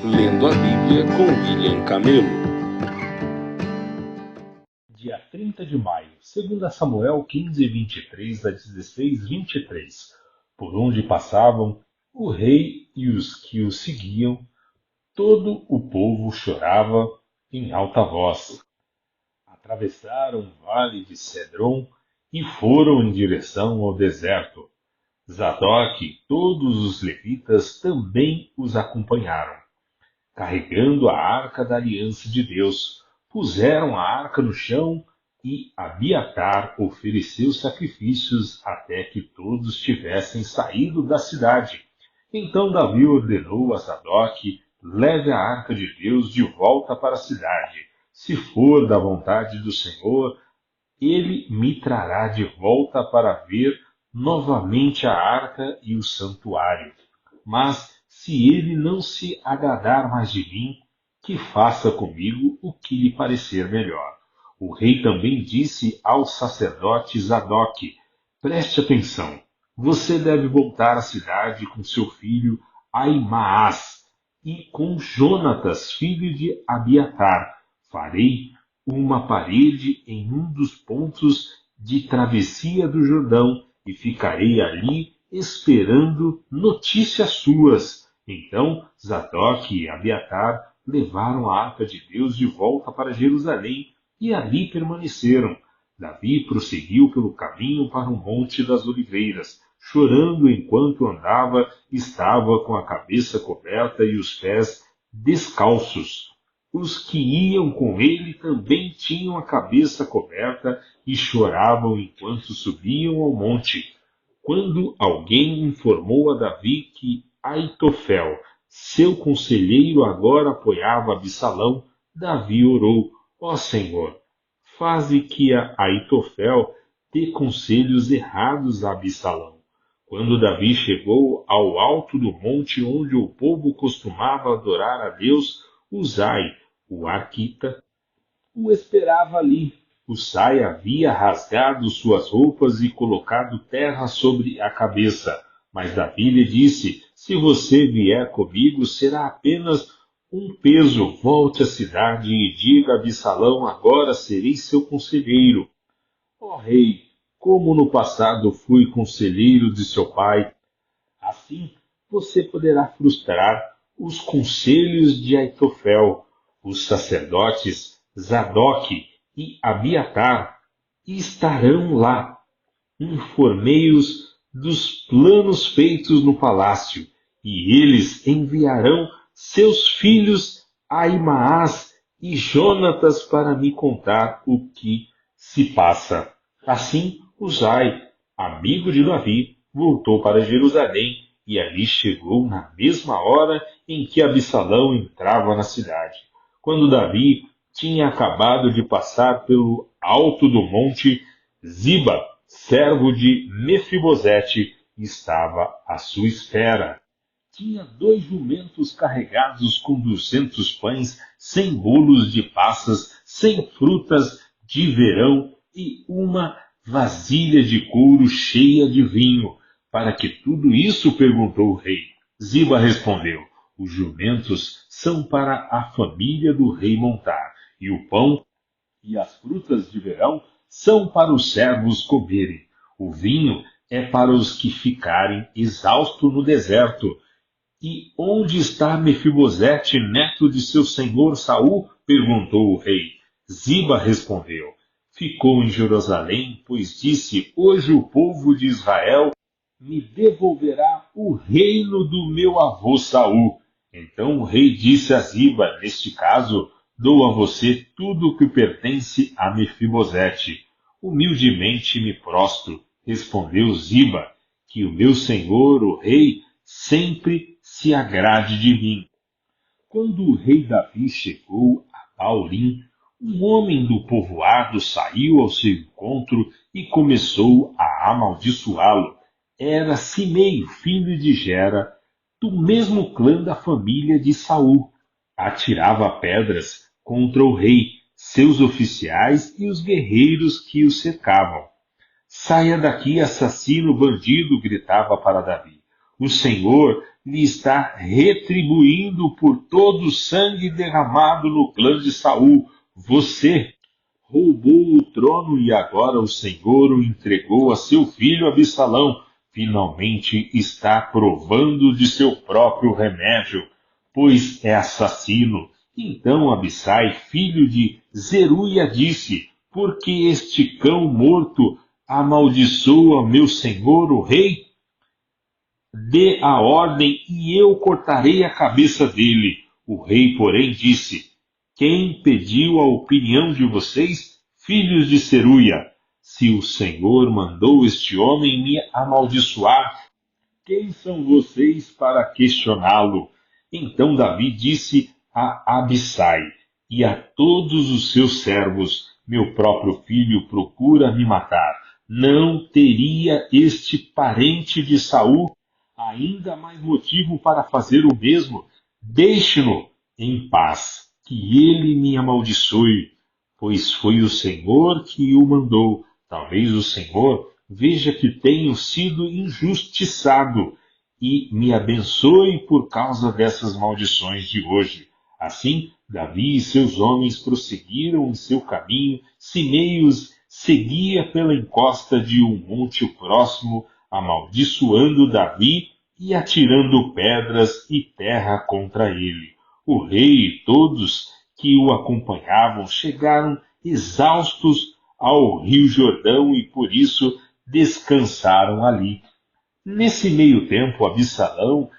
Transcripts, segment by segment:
Lendo a Bíblia com William Camelo. Dia 30 de maio, 2 Samuel 15:23 a 16:23. Por onde passavam o rei e os que o seguiam, todo o povo chorava em alta voz. Atravessaram o vale de Cedron e foram em direção ao deserto. Zadok e todos os levitas também os acompanharam. Carregando a arca da aliança de Deus, puseram a arca no chão e Abiatar ofereceu sacrifícios até que todos tivessem saído da cidade. Então Davi ordenou a Zadok: leve a arca de Deus de volta para a cidade. Se for da vontade do Senhor, ele me trará de volta para ver novamente a arca e o santuário. Mas se ele não se agradar mais de mim, que faça comigo o que lhe parecer melhor. O rei também disse ao sacerdote Zadok: preste atenção, você deve voltar à cidade com seu filho Aimaas e com Jonatas, filho de Abiatar. Farei uma parede em um dos pontos de travessia do Jordão e ficarei ali esperando notícias suas. Então Zadok e Abiatar levaram a arca de Deus de volta para Jerusalém e ali permaneceram. Davi prosseguiu pelo caminho para o Monte das Oliveiras, chorando enquanto andava, estava com a cabeça coberta e os pés descalços. Os que iam com ele também tinham a cabeça coberta e choravam enquanto subiam ao monte. Quando alguém informou a Davi que Aitofel, seu conselheiro, agora apoiava Absalão, Davi orou: ó Senhor, faze que a Aitofel dê conselhos errados a Absalão. Quando Davi chegou ao alto do monte onde o povo costumava adorar a Deus, Uzai, o arquita, o esperava ali. Uzai havia rasgado suas roupas e colocado terra sobre a cabeça. Mas Davi lhe disse: se você vier comigo, será apenas um peso. Volte à cidade e diga a Absalão: agora serei seu conselheiro. Ó rei, como no passado fui conselheiro de seu pai, assim você poderá frustrar os conselhos de Aitofel. Os sacerdotes Zadok e Abiatar estarão lá. Informei-os dos planos feitos no palácio, e eles enviarão seus filhos Aimaas e Jonatas para me contar o que se passa. Assim, Uzai, amigo de Davi, voltou para Jerusalém e ali chegou na mesma hora em que Absalão entrava na cidade. Quando Davi tinha acabado de passar pelo alto do monte, Ziba, servo de Mefibosete, estava à sua espera. Tinha 2 jumentos carregados com 200 pães, 100 bolos de passas, 100 frutas de verão e uma vasilha de couro cheia de vinho. Para que tudo isso? Perguntou o rei. Ziba respondeu: os jumentos são para a família do rei montar, e o pão e as frutas de verão são para os servos comerem. O vinho é para os que ficarem exaustos no deserto. E onde está Mefibosete, neto de seu senhor Saul? Perguntou o rei. Ziba respondeu: ficou em Jerusalém, pois disse: hoje o povo de Israel me devolverá o reino do meu avô Saul. Então o rei disse a Ziba: neste caso, dou a você tudo o que pertence a Mefibosete. Humildemente me prostro, respondeu Ziba, que o meu senhor, o rei, sempre se agrade de mim. Quando o rei Davi chegou a Baurim, um homem do povoado saiu ao seu encontro e começou a amaldiçoá-lo. Era Simei, filho de Gera, do mesmo clã da família de Saul. Atirava pedras contra o rei, seus oficiais e os guerreiros que o cercavam. Saia daqui, assassino, bandido! Gritava para Davi. O Senhor lhe está retribuindo por todo o sangue derramado no clã de Saul. Você roubou o trono e agora o Senhor o entregou a seu filho Absalão. Finalmente está provando de seu próprio remédio, pois é assassino. Então Abissai, filho de Zeruia, disse: por que este cão morto amaldiçoa meu senhor o rei? Dê a ordem e eu cortarei a cabeça dele. O rei, porém, disse: quem pediu a opinião de vocês, filhos de Zeruia? Se o Senhor mandou este homem me amaldiçoar, quem são vocês para questioná-lo? Então Davi disse a Abissai e a todos os seus servos: meu próprio filho procura me matar. Não teria este parente de Saul ainda mais motivo para fazer o mesmo? Deixe-no em paz, que ele me amaldiçoe, pois foi o Senhor que o mandou. Talvez o Senhor veja que tenho sido injustiçado e me abençoe por causa dessas maldições de hoje. Assim, Davi e seus homens prosseguiram em seu caminho. Simeios seguia pela encosta de um monte próximo, amaldiçoando Davi e atirando pedras e terra contra ele. O rei e todos que o acompanhavam chegaram exaustos ao rio Jordão e por isso descansaram ali. Nesse meio tempo, Absalão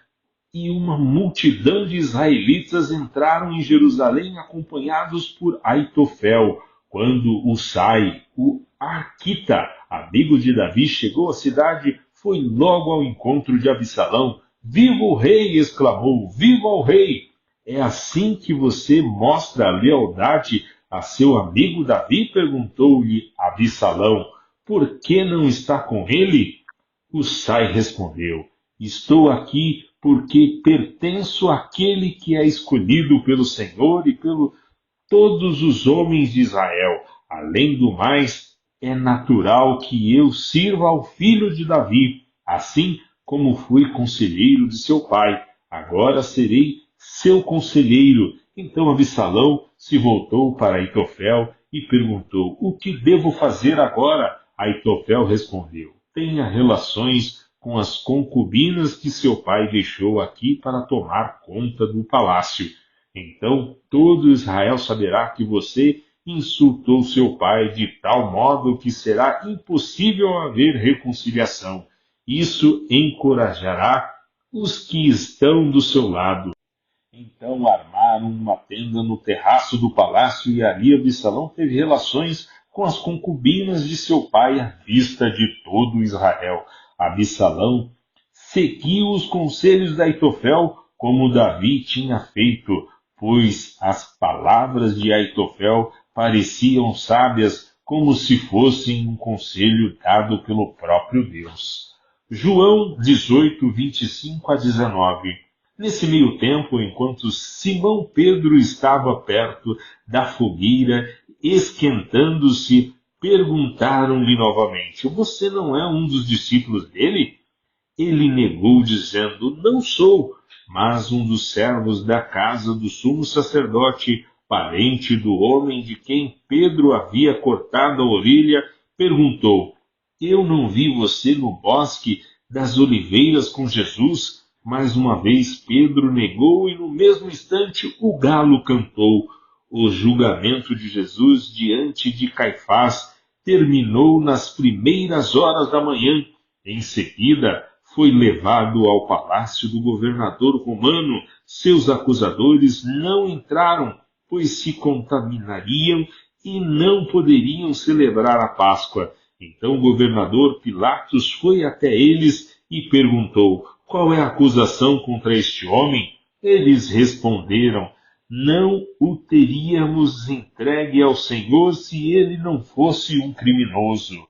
e uma multidão de israelitas entraram em Jerusalém acompanhados por Aitofel. Quando Usai, o arquita, amigo de Davi, chegou à cidade, foi logo ao encontro de Absalão. Viva o rei! Exclamou. Viva o rei! É assim que você mostra lealdade a seu amigo Davi? Perguntou-lhe Absalão. Por que não está com ele? Usai respondeu: estou aqui porque pertenço àquele que é escolhido pelo Senhor e pelo todos os homens de Israel. Além do mais, é natural que eu sirva ao filho de Davi, assim como fui conselheiro de seu pai. Agora serei seu conselheiro. Então Absalão se voltou para Aitofel e perguntou: o que devo fazer agora? Aitofel respondeu: tenha relações com as concubinas que seu pai deixou aqui para tomar conta do palácio. Então todo Israel saberá que você insultou seu pai de tal modo que será impossível haver reconciliação. Isso encorajará os que estão do seu lado. Então armaram uma tenda no terraço do palácio e ali Absalão teve relações com as concubinas de seu pai à vista de todo Israel. Absalão seguiu os conselhos de Aitofel como Davi tinha feito, pois as palavras de Aitofel pareciam sábias como se fossem um conselho dado pelo próprio Deus. João 18, 25 a 19. Nesse meio tempo, enquanto Simão Pedro estava perto da fogueira, esquentando-se, perguntaram-lhe novamente: você não é um dos discípulos dele? Ele negou, dizendo: não sou, mas um dos servos da casa do sumo sacerdote, parente do homem de quem Pedro havia cortado a orelha, perguntou: eu não vi você no bosque das oliveiras com Jesus? Mais uma vez Pedro negou e no mesmo instante o galo cantou. O julgamento de Jesus diante de Caifás terminou nas primeiras horas da manhã. Em seguida, foi levado ao palácio do governador romano. Seus acusadores não entraram, pois se contaminariam e não poderiam celebrar a Páscoa. Então o governador Pilatos foi até eles e perguntou: qual é a acusação contra este homem? Eles responderam: não o teríamos entregue ao Senhor se ele não fosse um criminoso.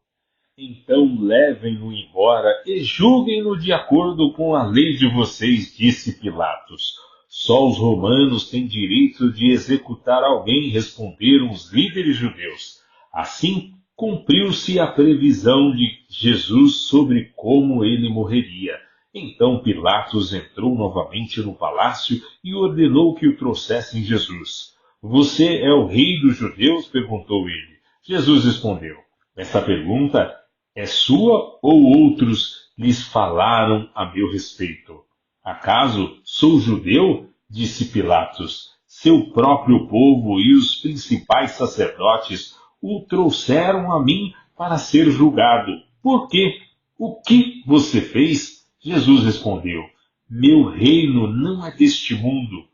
Então levem-no embora e julguem-no de acordo com a lei de vocês, disse Pilatos. Só os romanos têm direito de executar alguém, responderam os líderes judeus. Assim, cumpriu-se a previsão de Jesus sobre como ele morreria. Então Pilatos entrou novamente no palácio e ordenou que o trouxessem Jesus. Você é o rei dos judeus? Perguntou ele. Jesus respondeu, essa pergunta é sua ou outros lhes falaram a meu respeito? Acaso sou judeu? Disse Pilatos. Seu próprio povo e os principais sacerdotes o trouxeram a mim para ser julgado. Por quê? O que você fez? Jesus respondeu, meu reino não é deste mundo.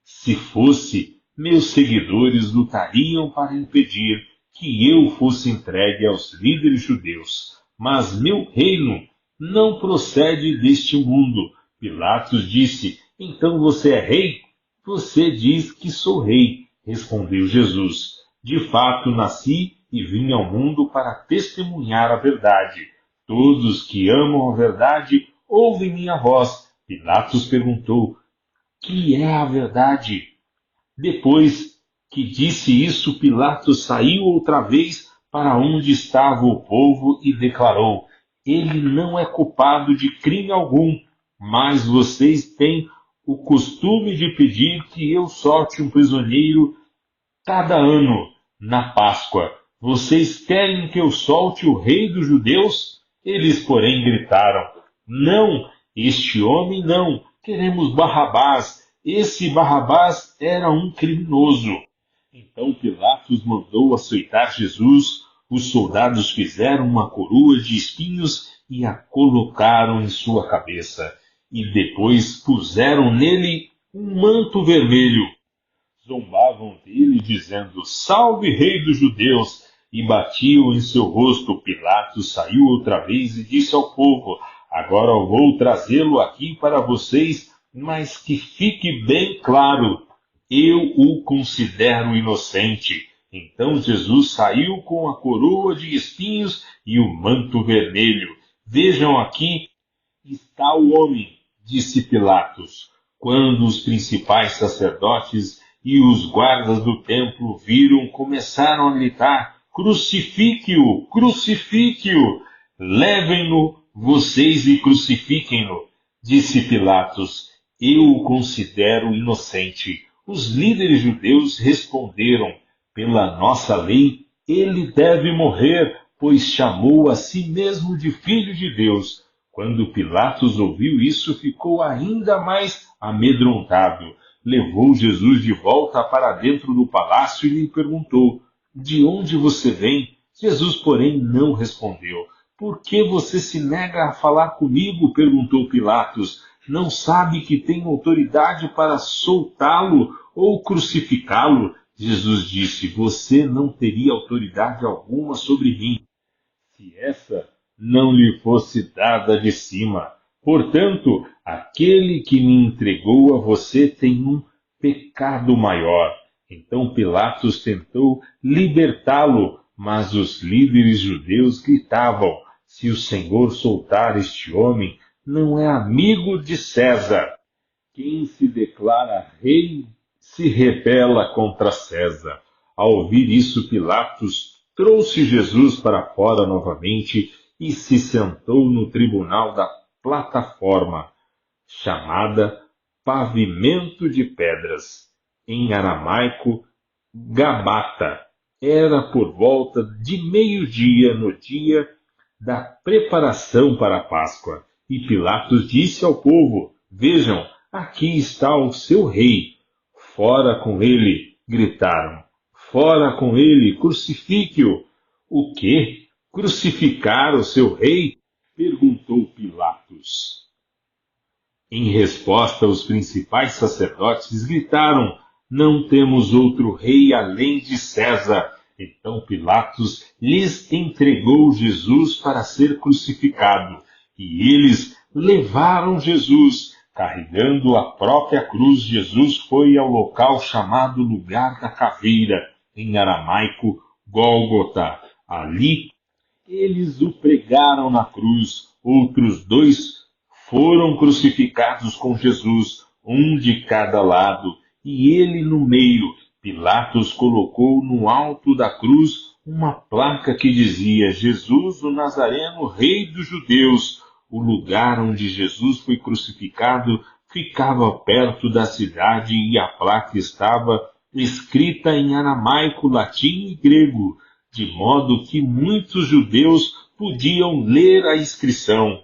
Se fosse, meus seguidores lutariam para impedir que eu fosse entregue aos líderes judeus. Mas meu reino não procede deste mundo. Pilatos disse, então você é rei? Você diz que sou rei, respondeu Jesus. De fato, nasci e vim ao mundo para testemunhar a verdade. Todos que amam a verdade ouvem minha voz. Pilatos perguntou, que é a verdade? Depois que disse isso, Pilatos saiu outra vez para onde estava o povo e declarou, ele não é culpado de crime algum, mas vocês têm o costume de pedir que eu solte um prisioneiro cada ano na Páscoa. Vocês querem que eu solte o rei dos judeus? Eles, porém, gritaram, não, este homem não, queremos Barrabás. Esse Barrabás era um criminoso. Então Pilatos mandou açoitar Jesus. Os soldados fizeram uma coroa de espinhos e a colocaram em sua cabeça. E depois puseram nele um manto vermelho. Zombavam dele, dizendo, salve rei dos judeus, e batiam em seu rosto. Pilatos saiu outra vez e disse ao povo, agora eu vou trazê-lo aqui para vocês, mas que fique bem claro, eu o considero inocente. Então Jesus saiu com a coroa de espinhos e o manto vermelho. Vejam aqui, está o homem, disse Pilatos. Quando os principais sacerdotes e os guardas do templo viram, começaram a gritar, crucifique-o, crucifique-o, levem-no vocês e crucifiquem-no. Disse Pilatos, eu o considero inocente. Os líderes judeus responderam, pela nossa lei, ele deve morrer, pois chamou a si mesmo de Filho de Deus. Quando Pilatos ouviu isso, ficou ainda mais amedrontado. Levou Jesus de volta para dentro do palácio e lhe perguntou, de onde você vem? Jesus, porém, não respondeu. Por que você se nega a falar comigo? Perguntou Pilatos. Não sabe que tem autoridade para soltá-lo ou crucificá-lo? Jesus disse, você não teria autoridade alguma sobre mim, se essa não lhe fosse dada de cima. Portanto, aquele que me entregou a você tem um pecado maior. Então Pilatos tentou libertá-lo, mas os líderes judeus gritavam, se o Senhor soltar este homem, não é amigo de César. Quem se declara rei se rebela contra César. Ao ouvir isso, Pilatos trouxe Jesus para fora novamente e se sentou no tribunal da plataforma, chamada Pavimento de Pedras, em aramaico, Gabata. Era por volta de meio-dia no dia da preparação para a Páscoa. E Pilatos disse ao povo, vejam, aqui está o seu rei. Fora com ele, gritaram. Fora com ele, crucifique-o. O quê? Crucificar o seu rei? Perguntou Pilatos. Em resposta, os principais sacerdotes gritaram, não temos outro rei além de César. Então Pilatos lhes entregou Jesus para ser crucificado. E eles levaram Jesus. Carregando a própria cruz, Jesus foi ao local chamado Lugar da Caveira, em aramaico, Gólgota. Ali, eles o pregaram na cruz. Outros dois foram crucificados com Jesus, um de cada lado, e ele no meio. Pilatos colocou no alto da cruz uma placa que dizia, Jesus o Nazareno, Rei dos Judeus. O lugar onde Jesus foi crucificado ficava perto da cidade e a placa estava escrita em aramaico, latim e grego, de modo que muitos judeus podiam ler a inscrição.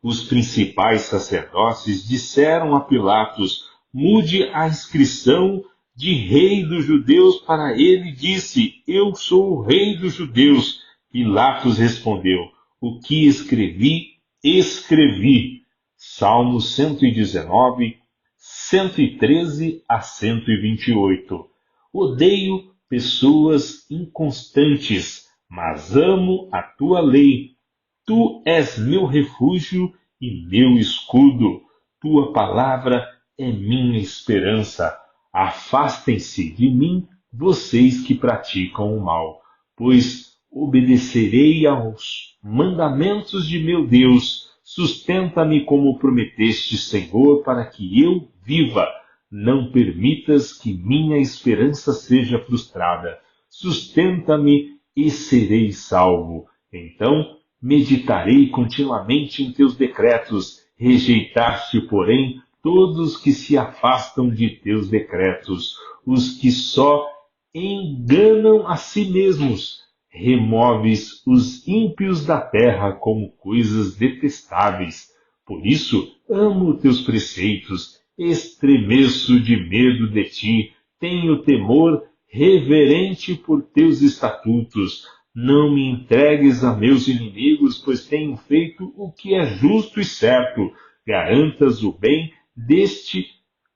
Os principais sacerdotes disseram a Pilatos: mude a inscrição de Rei dos Judeus para ele. Disse: eu sou o Rei dos Judeus. Pilatos respondeu: o que escrevi, escrevi. Salmos 119, 113 a 128. Odeio pessoas inconstantes, mas amo a tua lei. Tu és meu refúgio e meu escudo. Tua palavra é minha esperança. Afastem-se de mim, vocês que praticam o mal, pois obedecerei aos mandamentos de meu Deus. Sustenta-me como prometeste, Senhor, para que eu viva. Não permitas que minha esperança seja frustrada. Sustenta-me e serei salvo. Então meditarei continuamente em teus decretos. Rejeitaste, porém, todos que se afastam de teus decretos, os que só enganam a si mesmos. Removes os ímpios da terra como coisas detestáveis. Por isso, amo teus preceitos, estremeço de medo de ti, tenho temor reverente por teus estatutos. Não me entregues a meus inimigos, pois tenho feito o que é justo e certo. Garantas o bem deste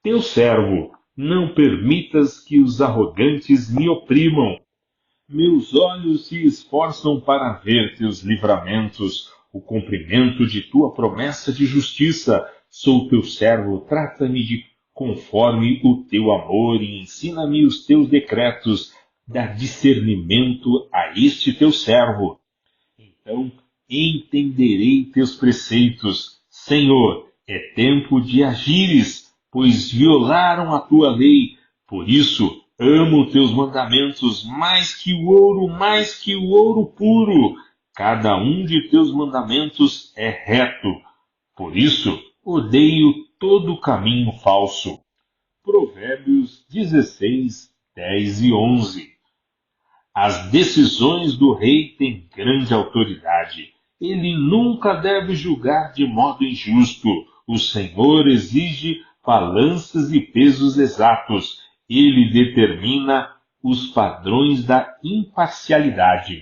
teu servo. Não permitas que os arrogantes me oprimam. Meus olhos se esforçam para ver teus livramentos, o cumprimento de tua promessa de justiça. Sou teu servo, trata-me de conforme o teu amor e ensina-me os teus decretos. Dá discernimento a este teu servo. Então entenderei teus preceitos. Senhor, é tempo de agires, pois violaram a tua lei. Por isso, amo teus mandamentos mais que o ouro puro. Cada um de teus mandamentos é reto. Por isso, odeio todo caminho falso. Provérbios 16, 10 e 11. As decisões do rei têm grande autoridade. Ele nunca deve julgar de modo injusto. O Senhor exige balanças e pesos exatos. Ele determina os padrões da imparcialidade.